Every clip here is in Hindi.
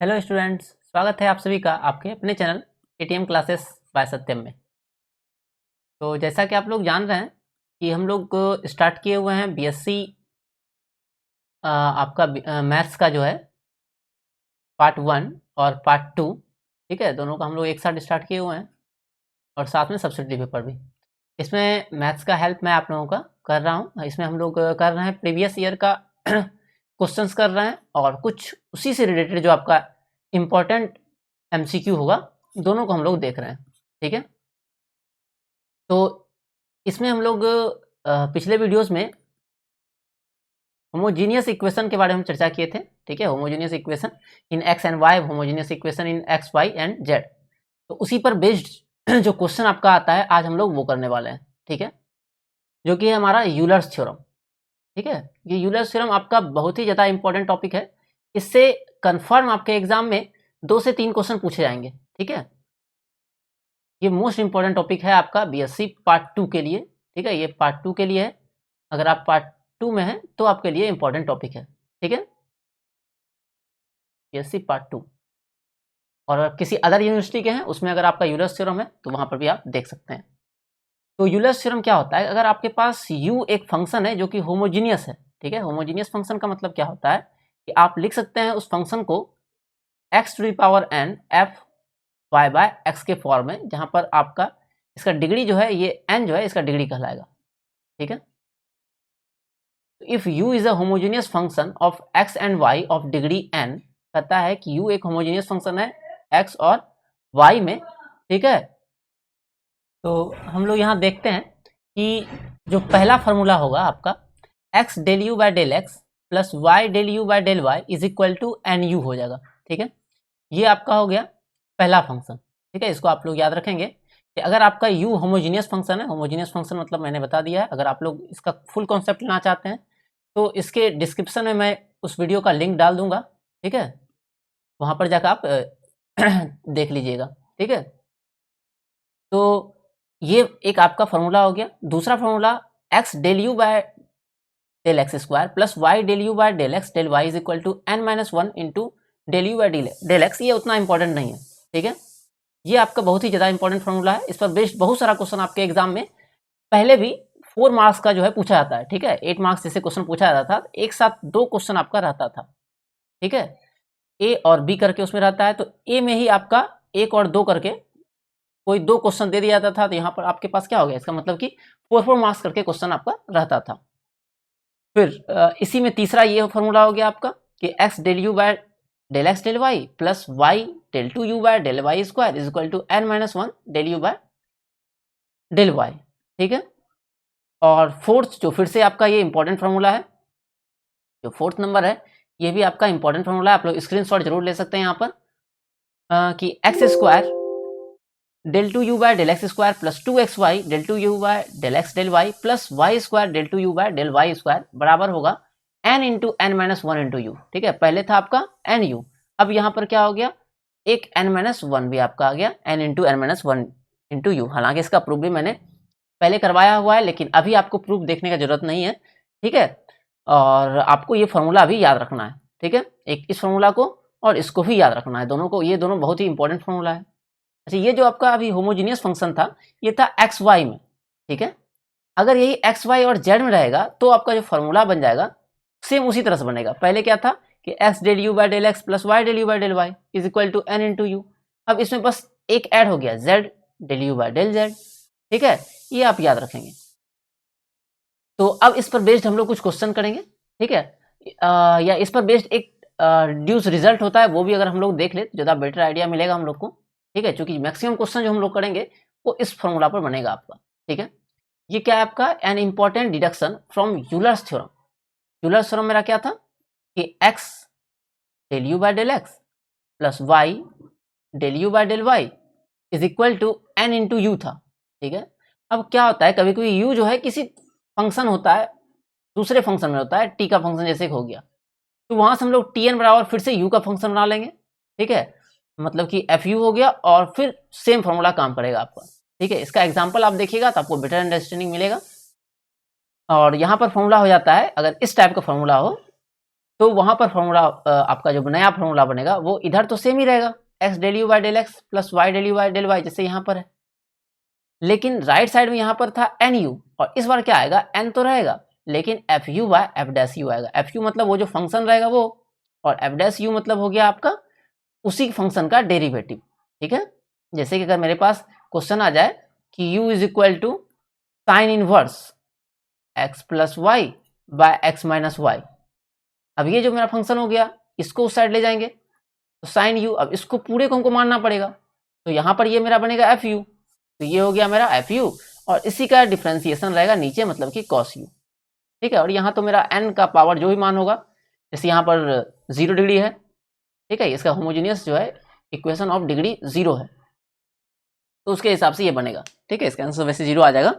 हेलो स्टूडेंट्स, स्वागत है आप सभी का आपके अपने चैनल एटीएम क्लासेस बाय सत्यम में। तो जैसा कि आप लोग जान रहे हैं कि हम लोग स्टार्ट किए हुए हैं बीएससी आपका मैथ्स का जो है पार्ट 1 और पार्ट 2। ठीक है, दोनों का हम लोग एक साथ स्टार्ट किए हुए हैं और साथ में सब्सिडी पेपर भी। इसमें मैथ्स का हेल्प मैं आप लोगों का कर रहा हूँ। इसमें हम लोग कर रहे हैं प्रीवियस ईयर का क्वेश्चंस कर रहे हैं और कुछ उसी से रिलेटेड जो आपका इम्पोर्टेंट एमसीक्यू होगा, दोनों को हम लोग देख रहे हैं। ठीक है, तो इसमें हम लोग पिछले वीडियोस में होमोजीनियस इक्वेशन के बारे में चर्चा किए थे। ठीक है, homogeneous equation in x and y, homogeneous equation in x y and z. तो उसी पर बेस्ड जो क्वेश्चन आपका आता है आज हम लोग वो करने वाले हैं। ठीक है, जो कि है हमारा यूलर्स थ्योरम। ठीक है, ये यूलर्स थ्योरम आपका बहुत ही ज़्यादा इंपॉर्टेंट टॉपिक है। इससे कन्फर्म आपके एग्जाम में 2 से 3 क्वेश्चन पूछे जाएंगे। ठीक है, ये मोस्ट इंपॉर्टेंट टॉपिक है आपका बीएससी पार्ट 2 के लिए। ठीक है, ये पार्ट 2 के लिए है। अगर आप पार्ट 2 में हैं तो आपके लिए इंपॉर्टेंट टॉपिक है। ठीक है, बीएससी पार्ट 2। और अगर किसी अदर यूनिवर्सिटी के हैं उसमें अगर आपका यूलर्स थ्योरम है तो वहां पर भी आप देख सकते हैं। तो यूलर्स थ्योरम क्या होता है? अगर आपके पास u एक फंक्शन है जो कि होमोजीनियस है। ठीक है, होमोजीनियस फंक्शन का मतलब क्या होता है कि आप लिख सकते हैं उस फंक्शन को x⁴n f y by x के फॉर्म में, जहां पर आपका इसका डिग्री जो है ये n जो है इसका डिग्री कहलाएगा। ठीक है, if u is a homogeneous function of x and y of degree n, कहता है कि u एक होमोजेनियस फंक्शन है x और y में। ठीक है, तो हम लोग यहाँ देखते हैं कि जो पहला फॉर्मूला होगा आपका x del u by del x plus y del u by del y is equal to n u हो जाएगा। ठीक है, ये आपका हो गया पहला फंक्शन। ठीक है, इसको आप लोग याद रखेंगे कि अगर आपका u होमोजीनियस फंक्शन है, होमोजीनियस फंक्शन मतलब मैंने बता दिया है। अगर आप लोग इसका फुल कॉन्सेप्ट लेना चाहते हैं तो इसके डिस्क्रिप्शन में मैं उस वीडियो का लिंक डाल दूंगा। ठीक है, वहां पर जाकर आप देख लीजिएगा। ठीक है, तो ये एक आपका फॉर्मूला हो गया। दूसरा formula x del u by del x square plus y del u by del x del y is equal to n-1 into del u by del x. ये उतना इंपॉर्टेंट नहीं है। ठीक है, ये आपका बहुत ही ज़्यादा इंपॉर्टेंट फॉर्मूला है। इस पर बेस्ड बहुत सारा क्वेश्चन आपके एग्जाम में पहले भी 4 मार्क्स का जो है पूछा जाता है। ठीक है, 8 मार्क्स जैसे क्वेश्चन पूछा जाता था, एक साथ 2 क्वेश्चन आपका रहता था। ठीक है, ए और बी करके उसमें रहता है, तो ए में ही आपका 1 और 2 करके कोई 2 क्वेश्चन दे दिया जाता था। तो यहाँ पर आपके पास क्या हो गया, इसका मतलब कि 4 मार्क्स करके क्वेश्चन आपका रहता था। फिर इसी में तीसरा ये फॉर्मूला हो गया आपका कि x del u by del x del y plus y del two u by del y square is equal to n-1 del u by del y. ठीक है, और फोर्थ जो फिर से आपका ये इंपॉर्टेंट फॉर्मूला है, जो फोर्थ नंबर है ये भी आपका इंपॉर्टेंट फॉर्मूला है। आप लोग स्क्रीनशॉट जरूर ले सकते हैं यहाँ पर कि x square del two u by del x square plus 2xy del two u by del x del y plus y square del two u by del y square बराबर होगा n into n minus one into u. ठीक है, पहले था आपका एन यू, अब यहाँ पर क्या हो गया, एक n-1 भी आपका आ गया n into n minus one into u. हालांकि इसका प्रूफ भी मैंने पहले करवाया हुआ है, लेकिन अभी आपको प्रूफ देखने का जरूरत नहीं है। ठीक है, और आपको ये फॉर्मूला अभी याद रखना है। ठीक है, एक इस फॉर्मूला को और इसको भी याद रखना है, दोनों को। ये दोनों बहुत ही इंपॉर्टेंट फॉर्मूला है। अच्छा, ये जो आपका अभी होमोजीनियस फंक्शन था ये था एक्स वाई में। ठीक है, अगर यही एक्स वाई और जेड में रहेगा तो आपका जो फॉर्मूला बन जाएगा सेम उसी तरह से बनेगा। पहले क्या था कि x del u by del x plus y del u by del y is equal to n into u. अब इसमें बस एक ऐड हो गया z del u by del z. ठीक है, ये आप याद रखेंगे। तो अब इस पर बेस्ड हम लोग कुछ क्वेश्चन करेंगे। ठीक है, या इस पर बेस्ड एक ड्यूस रिजल्ट होता है, वो भी अगर हम लोग देख ले तो ज़्यादा बेटर आइडिया मिलेगा हम लोग को। ठीक है, क्योंकि मैक्सिमम क्वेश्चन जो हम लोग करेंगे वो इस फॉर्मूला पर बनेगा आपका। ठीक है, ये क्या है आपका, an important deduction from Euler's theorem. Euler's theorem मेरा क्या था कि x del u by del x plus y del u by del y is equal to n into u था। ठीक है, अब क्या होता है, कभी कभी यू जो है किसी फंक्शन होता है दूसरे फंक्शन में होता है, टी का फंक्शन जैसे हो गया, तो वहां से हम लोग टी एन बराबर फिर से यू का फंक्शन बना लेंगे। ठीक है, मतलब कि एफ यू हो गया और फिर सेम फॉर्मूला काम करेगा आपका। ठीक है, इसका एग्जाम्पल आप देखिएगा तो आपको बेटर अंडरस्टैंडिंग मिलेगा। और यहाँ पर फॉर्मूला हो जाता है, अगर इस टाइप का फॉर्मूला हो तो वहां पर फॉर्मूला आपका जो नया फॉर्मूला बनेगा वो इधर तो सेम ही रहेगा, x del u by del x plus y del u by del y, जैसे यहाँ पर है। लेकिन राइट साइड में यहाँ पर था एन यू, और इस बार क्या आएगा, एन तो रहेगा लेकिन f u by f dash u आएगा। एफ यू मतलब वो जो फंक्शन रहेगा वो, और एफ डैश यू मतलब हो गया आपका उसी फंक्शन का डेरिवेटिव। ठीक है, जैसे कि अगर मेरे पास क्वेश्चन आ जाए कि u is equal to sine inverse x plus y by x minus y. अब ये जो मेरा फंक्शन हो गया इसको उस साइड ले जाएंगे तो साइन यू, अब इसको पूरे को हमको मानना पड़ेगा, तो यहाँ पर ये मेरा बनेगा एफ यू, तो ये हो गया मेरा एफ यू, और इसी का डिफ्रेंसिएशन रहेगा नीचे मतलब कि कॉस यू। ठीक है, और यहाँ तो मेरा n का पावर जो भी मान होगा, जैसे यहाँ पर 0 डिग्री है, ठीक है, इसका होमोजीनियस जो है इक्वेशन ऑफ डिग्री 0 है, तो उसके हिसाब से ये बनेगा। ठीक है, इसका आंसर वैसे 0 आ जाएगा।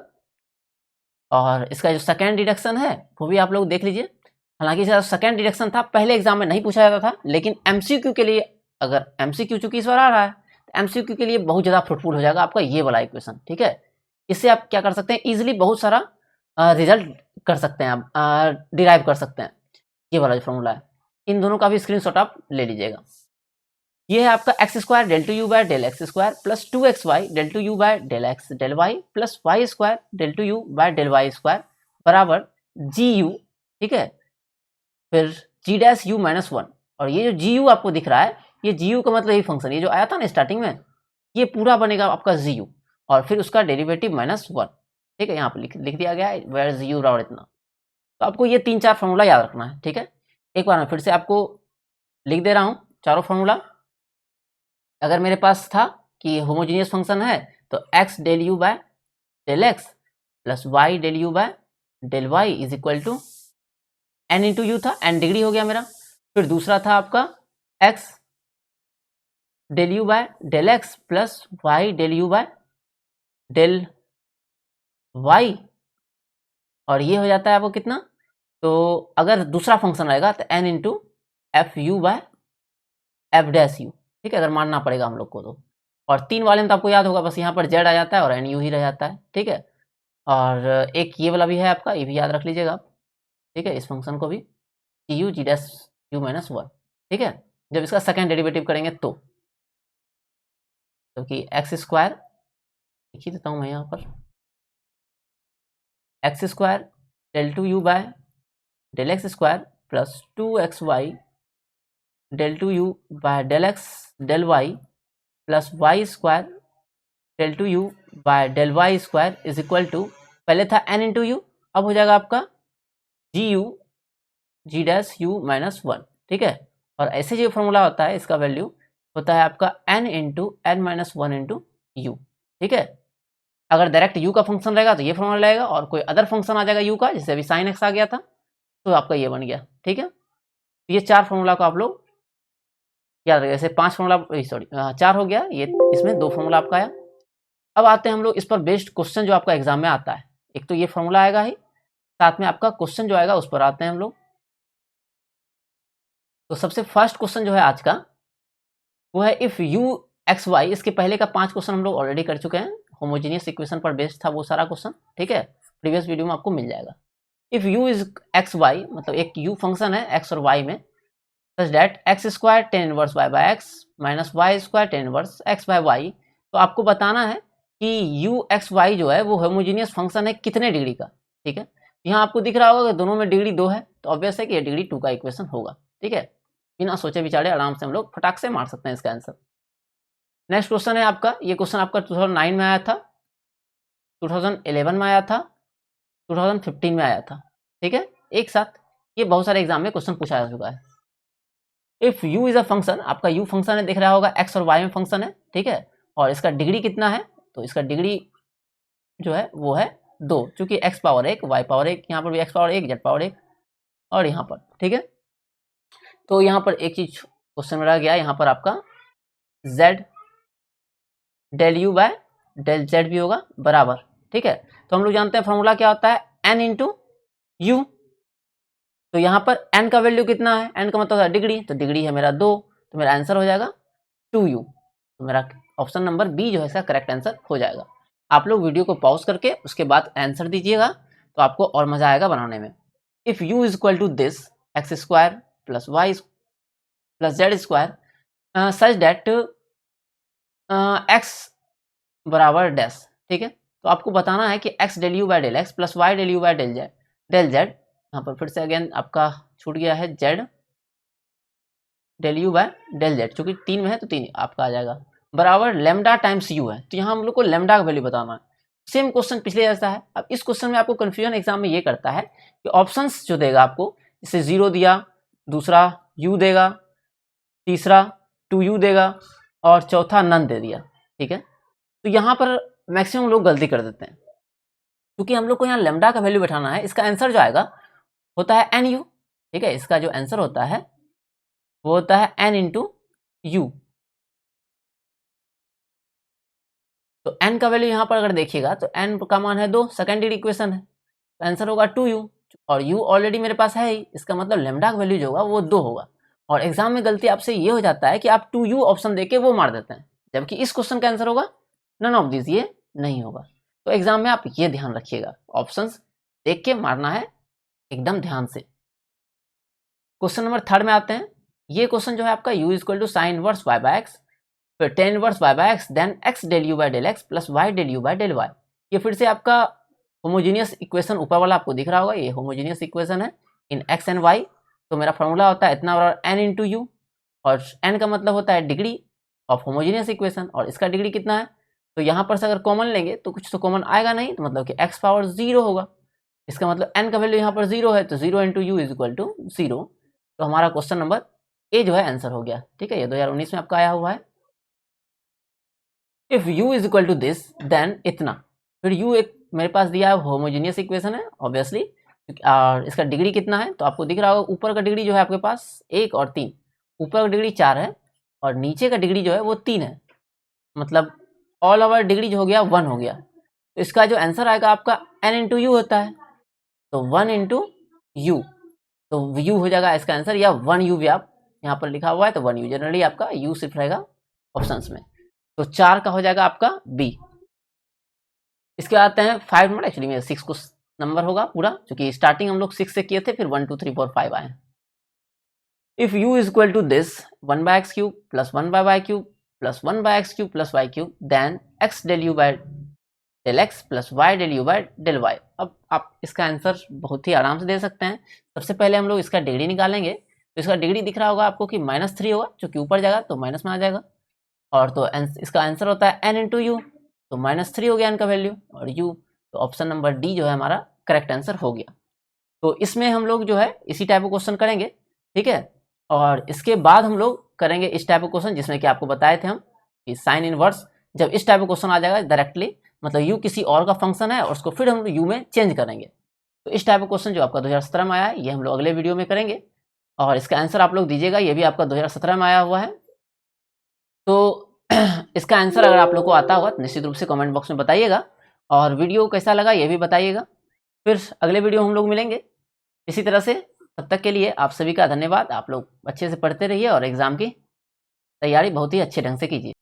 और इसका जो सेकेंड डिडक्शन है वो भी आप लोग देख लीजिए। हालांकि इसका सेकेंड डिडक्शन था पहले एग्जाम में नहीं पूछा जाता था, लेकिन एमसीक्यू के लिए, अगर एमसीक्यू चूंकि इस बार आ रहा है तो एमसीक्यू के लिए बहुत ज़्यादा फ्रूटफुल हो जाएगा आपका ये वाला इक्वेशन। ठीक है, इससे आप क्या कर सकते हैं, इजिली बहुत सारा रिजल्ट कर सकते हैं, आप डिराइव कर सकते हैं। ये वाला जो फॉर्मूला है, इन दोनों का भी स्क्रीनशॉट आप ले लीजिएगा। ये है आपका x square del two u by del x square plus 2xy del two u by del x del y plus y square del two u by del y square बराबर जी यू। ठीक है, फिर जी डैश यू माइनस 1, और ये जो जी यू आपको दिख रहा है, ये जी यू का मतलब यही फंक्शन, ये जो आया था ना स्टार्टिंग में, ये पूरा बनेगा आपका जी यू, और फिर उसका डेरिवेटिव माइनस 1। ठीक है, यहाँ पर लिख दिया गया है वेयर जी यू बराबर इतना। तो आपको ये 3-4 फॉर्मूला याद रखना है। ठीक है, एक बार मैं फिर से आपको लिख दे रहा हूँ चारों फॉर्मूला। अगर मेरे पास था कि होमोजीनियस फंक्शन है तो x del u by del x plus y del u by del y is equal to n into u था, n डिग्री हो गया मेरा। फिर दूसरा था आपका x del u by del x plus y del u by del y, और ये हो जाता है आपको कितना, तो अगर दूसरा फंक्शन रहेगा तो n into f u by f dash u. ठीक है, अगर मानना पड़ेगा हम लोग को तो। और 3 वाले में तो आपको याद होगा, बस यहाँ पर z आ जाता है और एन यू ही रह जाता है। ठीक है, और एक ये वाला भी है आपका, ये भी याद रख लीजिएगा आप। ठीक है, इस फंक्शन को भी G U G dash U minus 1। ठीक है, जब इसका सेकेंड डेरिवेटिव करेंगे तो क्योंकि एक्स स्क्वायर लिख ही देता हूँ मैं यहाँ पर, x square del two u by del x square plus 2xy del two u by del x del y plus y square del two u by del y square is equal to, पहले था n इंटू यू, अब हो जाएगा आपका G U G dash U minus 1। ठीक है, और ऐसे जो फॉर्मूला होता है इसका वैल्यू होता है आपका n into n minus 1 into u. ठीक है, अगर डायरेक्ट u का फंक्शन रहेगा तो ये फॉर्मूला रहेगा, और कोई अदर फंक्शन आ जाएगा u का, जैसे अभी साइन x आ गया था तो आपका ये बन गया। ठीक है, तो ये 4 फॉर्मूला को आप लोग याद रखिए। ऐसे 5 फॉर्मूला, सॉरी 4 हो गया, ये इसमें 2 फॉर्मूला आपका आया। अब आते हैं हम लोग इस पर बेस्ड क्वेश्चन जो आपका एग्जाम में आता है। एक तो ये फॉर्मूला आएगा ही, साथ में आपका क्वेश्चन जो आएगा उस पर आते हैं हम लोग। तो सबसे फर्स्ट क्वेश्चन जो है आज का वो है इफ यू एक्स वाई, इसके पहले का 5 क्वेश्चन हम लोग ऑलरेडी कर चुके हैं, होमोजीनियस इक्वेशन पर बेस्ड था वो सारा क्वेश्चन। ठीक है, प्रीवियस वीडियो में आपको मिल जाएगा। If u is x y, मतलब एक यू फंक्शन है एक्स और वाई में, such that x square tan inverse y by x minus y square tan inverse x by y, तो आपको बताना है कि यू एक्स वाई जो है वो होमोजीनियस फंक्शन है कितने डिग्री का। ठीक है, यहाँ आपको दिख रहा होगा कि दोनों में डिग्री 2 है, तो ऑब्वियस है कि ये डिग्री 2 का इक्वेशन होगा। ठीक है, बिना सोचे विचारे आराम से हम लोग फटाक से मार सकते हैं इसका आंसर। नेक्स्ट क्वेश्चन है आपका, ये क्वेश्चन आपका 2009 में आया था, 2011 में आया था, 2015 में आया था। ठीक है, एक साथ ये बहुत सारे एग्जाम में क्वेश्चन पूछा जा चुका है। If u is a function, आपका u फंक्शन है, दिख रहा होगा x और y में फंक्शन है। ठीक है, और इसका डिग्री कितना है, तो इसका डिग्री जो है वो है 2, चूंकि x पावर 1 y पावर 1, यहाँ पर भी x पावर 1 z पावर 1 और यहाँ पर। ठीक है, तो यहाँ पर एक चीज क्वेश्चन में रह गया, यहाँ पर आपका z del u by del z भी होगा बराबर। ठीक है, तो हम लोग जानते हैं फॉर्मूला क्या होता है, n इंटू यू। तो यहाँ पर n का वैल्यू कितना है, n का मतलब है डिग्री, तो डिग्री है मेरा 2, तो मेरा आंसर हो जाएगा 2u। तो मेरा ऑप्शन नंबर बी जो है इसका करेक्ट आंसर हो जाएगा। आप लोग वीडियो को पॉज करके उसके बाद आंसर दीजिएगा, तो आपको और मजा आएगा बनाने में। If u is equal to this x square plus y plus z square such that x बराबर डैश। ठीक है, तो आपको बताना है कि x del u by del x plus y del u by del z, यहाँ पर फिर से अगेन आपका छूट गया है z del u by del z, चूंकि 3 में है तो 3 आपका आ जाएगा, बराबर लेमडा टाइम्स यू है। तो यहाँ हम लोग को लेमडा का वैल्यू बताना है। सेम क्वेश्चन पिछले जैसा है। अब इस क्वेश्चन में आपको कंफ्यूजन एग्जाम में ये करता है कि ऑप्शंस जो देगा आपको, जैसे 0 दिया, दूसरा u देगा, तीसरा 2u देगा और चौथा नन दे दिया। ठीक है, तो यहाँ पर मैक्सिमम लोग गलती कर देते हैं, क्योंकि हम लोग को यहाँ लेमडा का वैल्यू बैठाना है। इसका आंसर जो आएगा होता है एन यू। ठीक है, इसका जो आंसर होता है वो होता है n इंटू यू। तो n का वैल्यू यहाँ पर अगर देखिएगा तो n का मान है 2, सेकेंड डिग्री इक्वेशन है, तो आंसर होगा 2u, और u ऑलरेडी मेरे पास है ही, इसका मतलब लेमडा का वैल्यू जो होगा वो 2 होगा। और एग्जाम में गलती आपसे ये हो जाता है कि आप 2u ऑप्शन देके वो मार देते हैं, जबकि इस क्वेश्चन का आंसर होगा नन ऑफ दिस, ये नहीं होगा। तो एग्जाम में आप ये ध्यान रखिएगा, ऑप्शंस देख के मारना है एकदम ध्यान से। क्वेश्चन नंबर 3 में आते हैं। ये क्वेश्चन जो है आपका u equal to sine inverse y by x, फिर tan inverse y by x, then x del u by del x plus y del u by del y। ये फिर से आपका होमोजीनियस इक्वेशन ऊपर वाला आपको दिख रहा होगा, ये होमोजीनियस इक्वेशन है इन x एंड y। तो मेरा फॉर्मूला होता है इतना बराबर n इंटू यू, और n का मतलब होता है डिग्री ऑफ होमोजीनियस इक्वेशन, और इसका डिग्री कितना है, तो यहाँ पर से अगर कॉमन लेंगे तो कुछ तो कॉमन आएगा नहीं, तो मतलब कि x पावर 0 होगा। इसका मतलब n का वैल्यू यहाँ पर 0 है, तो 0 into u is equal to 0। तो हमारा क्वेश्चन नंबर ए जो है आंसर हो गया। ठीक है, ये 2019 में आपका आया हुआ है। If u is equal to this then इतना, फिर u एक मेरे पास दिया है होमोजीनियस इक्वेशन है ऑब्वियसली, और इसका डिग्री कितना है तो आपको दिख रहा होगा, ऊपर का डिग्री जो है आपके पास 1 और 3, ऊपर का डिग्री 4 है और नीचे का डिग्री जो है वो 3 है, मतलब ऑल ओवर डिग्री जो हो गया 1 हो गया। तो इसका जो आंसर आएगा आपका n इंटू यू होता है, तो 1 इंटू यू, तो u हो जाएगा इसका आंसर, या 1u भी आप यहाँ पर लिखा हुआ है तो 1u, जनरली आपका u सिर्फ रहेगा ऑप्शंस में। तो 4 का हो जाएगा आपका बी। इसके आते हैं 5 नंबर, एक्चुअली में 6 को नंबर होगा पूरा, क्योंकि स्टार्टिंग हम लोग 6 से किए थे, फिर 1 2 3 4 5 आए। If u is equal to this 1 by x cube plus 1 by y cube plus 1 by x cube plus y cube, then x del u by del x plus y del u by del y. अब आप इसका आंसर बहुत ही आराम से दे सकते हैं। सबसे पहले हम लोग इसका डिग्री निकालेंगे, तो इसका डिग्री दिख रहा होगा आपको कि -3 होगा, चूंकि ऊपर जाएगा तो माइनस में आ जाएगा, और तो इसका आंसर होता है n इंटू यू, तो -3 हो गया n का वैल्यू और u, तो ऑप्शन नंबर डी जो है हमारा करेक्ट आंसर हो गया। तो इसमें हम लोग जो है इसी टाइप का क्वेश्चन करेंगे। ठीक है, और इसके बाद हम लोग करेंगे इस टाइप का क्वेश्चन, जिसमें कि आपको बताए थे हम कि साइन इनवर्स, जब इस टाइप का क्वेश्चन आ जाएगा डायरेक्टली, मतलब u किसी और का फंक्शन है और उसको फिर हम u में चेंज करेंगे। तो इस टाइप का क्वेश्चन जो आपका 2017 में आया है, ये हम लोग अगले वीडियो में करेंगे, और इसका आंसर आप लोग दीजिएगा, ये भी आपका 2017 में आया हुआ है। तो इसका आंसर अगर आप लोग को आता होगा तो निश्चित रूप से कमेंट बॉक्स में बताइएगा, और वीडियो कैसा लगा ये भी बताइएगा। फिर अगले वीडियो हम लोग मिलेंगे इसी तरह से। तब तक के लिए आप सभी का धन्यवाद। आप लोग अच्छे से पढ़ते रहिए और एग्ज़ाम की तैयारी बहुत ही अच्छे ढंग से कीजिए।